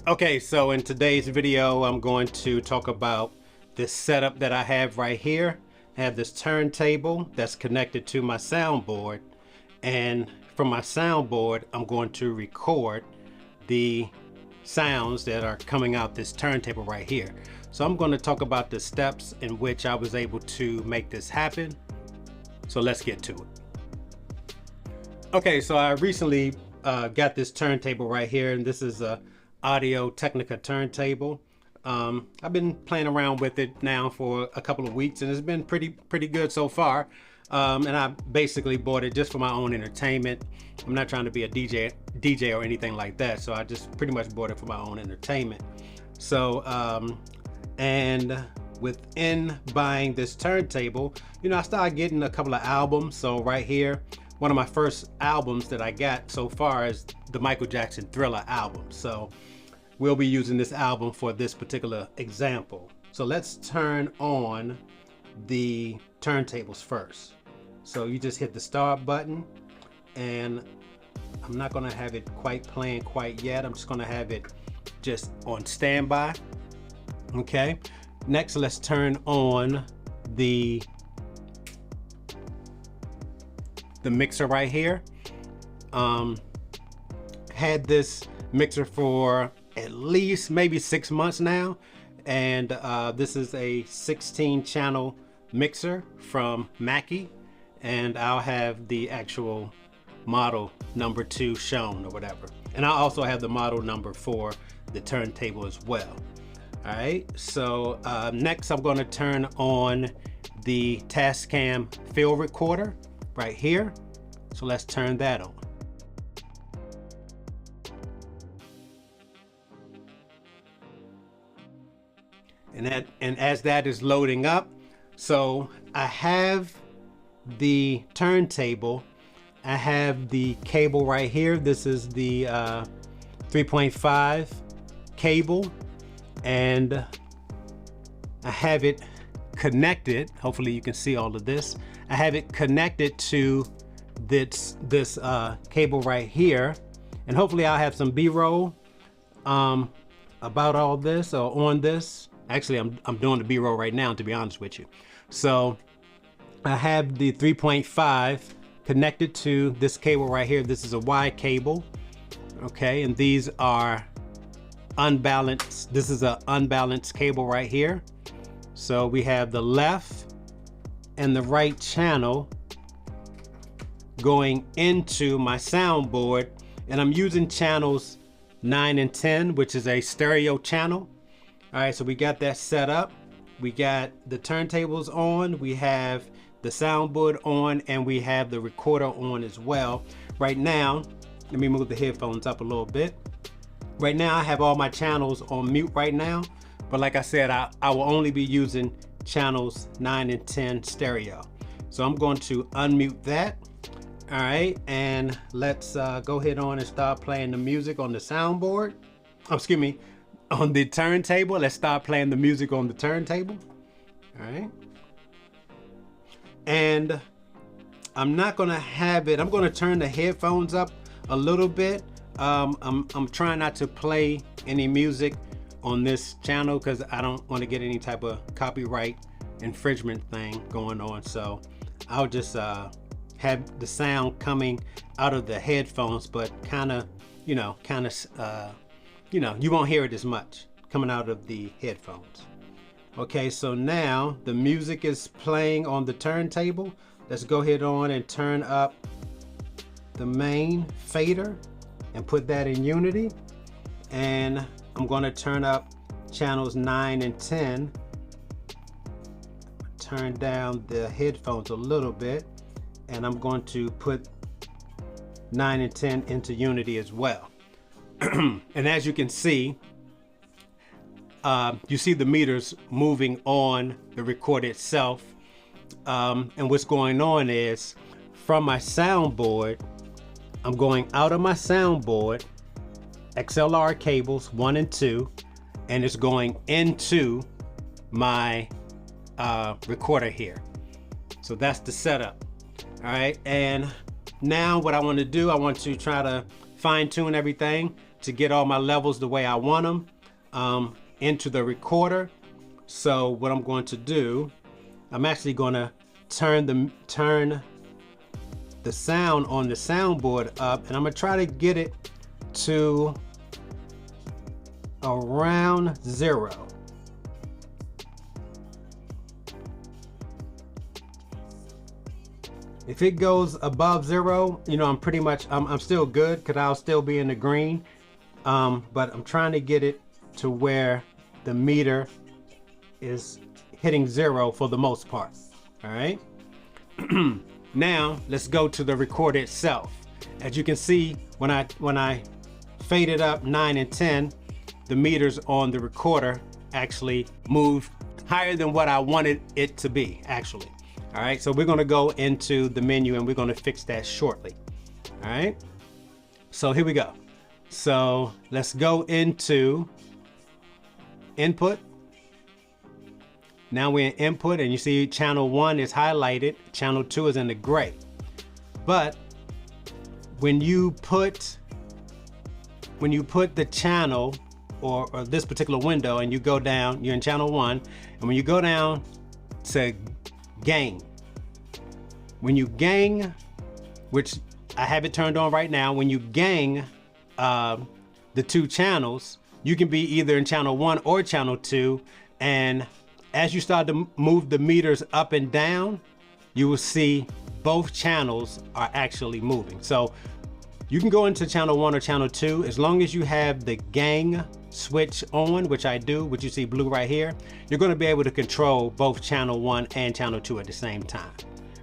Okay, so in today's video, I'm going to talk about this setup that I have right here. I have this turntable that's connected to my soundboard, and from my soundboard, I'm going to record the sounds that are coming out this turntable right here. So I'm going to talk about the steps in which I was able to make this happen. So let's get to it. Okay, so I recently got this turntable right here, and this is a Audio-Technica turntable. I've been playing around with it now for a couple of weeks, and it's been pretty good so far. And I basically bought it just for my own entertainment. I'm not trying to be a DJ or anything like that, so I just pretty much bought it for my own entertainment. So and within buying this turntable, you know, I started getting a couple of albums. So right here, one of my first albums that I got so far is the Michael Jackson Thriller album. So we'll be using this album for this particular example. So let's turn on the turntables first. So you just hit the start button, and I'm not gonna have it playing quite yet. I'm just gonna have it just on standby. Okay, next let's turn on the mixer right here. Had this mixer for at least maybe 6 months now, and this is a 16 channel mixer from Mackie, and I'll have the actual model number 2 shown or whatever, and I also have the model number for the turntable as well. All right, so next I'm going to turn on the TASCAM field recorder right here. So let's turn that on. And as that is loading up, so I have the turntable, I have the cable right here. This is the 3.5 cable, and I have it connected. Hopefully you can see all of this. I have it connected to this cable right here, and hopefully I'll have some B-roll about all this or on this. Actually, I'm doing the B-roll right now, to be honest with you. So I have the 3.5 connected to this cable right here. This is a Y cable, okay, and these are unbalanced. This is an unbalanced cable right here. So we have the left and the right channel going into my soundboard, and I'm using channels 9 and 10, which is a stereo channel. All right, so we got that set up. We got the turntables on, we have the soundboard on, and we have the recorder on as well. Right now, let me move the headphones up a little bit. Right now I have all my channels on mute right now, but like I said, I will only be using channels 9 and 10 stereo. So I'm going to unmute that. All right, and let's go ahead on and start playing the music on the soundboard. Oh, excuse me, on the turntable. Let's start playing the music on the turntable. All right, and I'm not gonna have it. I'm gonna turn the headphones up a little bit. I'm trying not to play any music on this channel because I don't want to get any type of copyright infringement thing going on. So I'll just have the sound coming out of the headphones, but you won't hear it as much coming out of the headphones. Okay, so now the music is playing on the turntable. Let's go ahead on and turn up the main fader and put that in unity, and I'm going to turn up channels 9 and 10. Turn down the headphones a little bit, and I'm going to put 9 and 10 into unity as well. And as you can see, you see the meters moving on the recorder itself. And what's going on is, from my soundboard, I'm going out of my soundboard, XLR cables 1 and 2, and it's going into my recorder here. So that's the setup. All right, and now what I want to do, I want to try to fine tune everything. to get all my levels the way I want them into the recorder. So what I'm going to do, I'm actually going to turn the sound on the soundboard up, and I'm going to try to get it to around 0. If it goes above 0, you know, I'm still good, because I'll still be in the green. But I'm trying to get it to where the meter is hitting 0 for the most part. All right. Now let's go to the recorder itself. As you can see, when I faded up 9 and 10, the meters on the recorder actually moved higher than what I wanted it to be, actually. All right, so we're going to go into the menu and we're going to fix that shortly. All right, so here we go. So let's go into input. Now we're in input, and you see channel 1 is highlighted, channel 2 is in the gray. But when you put the channel or this particular window, and you go down, you're in channel 1, and when you go down to gain, when you gang, which I have it turned on right now, when you gang the 2 channels, you can be either in channel 1 or channel 2, and as you start to move the meters up and down, you will see both channels are actually moving. So you can go into channel 1 or channel 2 as long as you have the gang switch on, which I do, which you see blue right here. You're going to be able to control both channel 1 and channel 2 at the same time.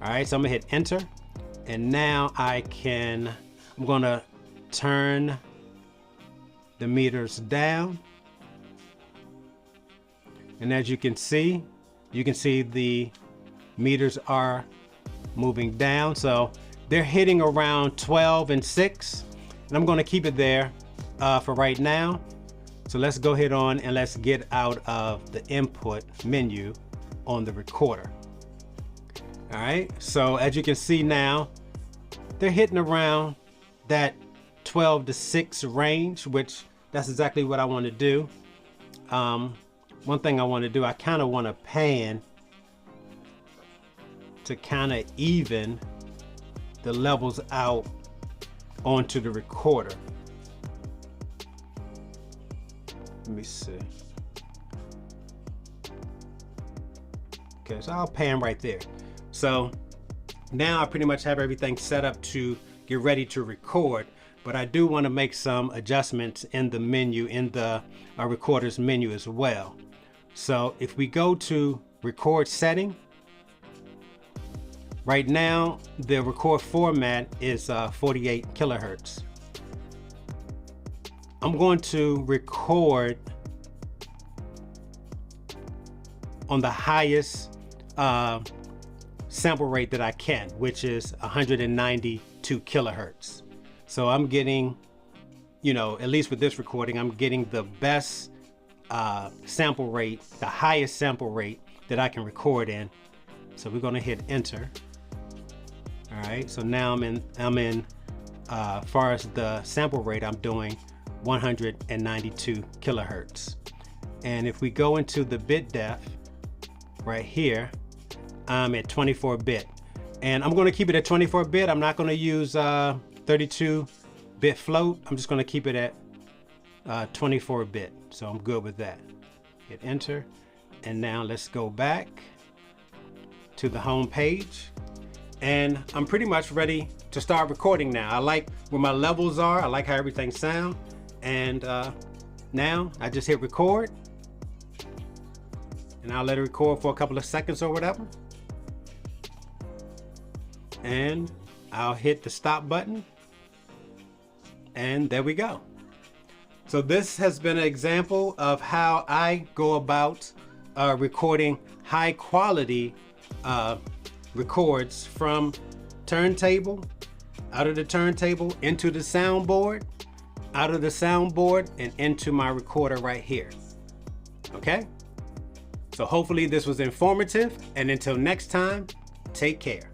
All right, so I'm gonna hit enter, and now I'm gonna turn the meters down, and as you can see the meters are moving down, so they're hitting around 12 and 6, and I'm going to keep it there for right now. So let's go ahead on and let's get out of the input menu on the recorder. All right, so as you can see now, they're hitting around that 12 to 6 range, which that's exactly what I want to do. One thing I want to do, I kind of want to pan to kind of even the levels out onto the recorder. Let me see. Okay, so I'll pan right there. So now I pretty much have everything set up to get ready to record, but I do want to make some adjustments in the menu, in the recorder's menu as well. So if we go to record setting, right now the record format is 48 kilohertz. I'm going to record on the highest sample rate that I can, which is 192 kilohertz. So I'm getting, you know, at least with this recording, I'm getting the best sample rate, the highest sample rate that I can record in. So we're going to hit enter. All right, so now I'm in as far as the sample rate, I'm doing 192 kilohertz. And if we go into the bit depth right here, I'm at 24-bit, and I'm going to keep it at 24-bit. I'm not going to use 32-bit float. I'm just going to keep it at 24-bit. So I'm good with that. Hit enter, and now let's go back to the home page, and I'm pretty much ready to start recording now. I like where my levels are. I like how everything sounds, and now I just hit record, and I'll let it record for a couple of seconds or whatever. And I'll hit the stop button, and there we go. So this has been an example of how I go about recording high quality records from turntable, out of the turntable into the soundboard, out of the soundboard and into my recorder right here. Okay? So hopefully this was informative, and until next time, take care.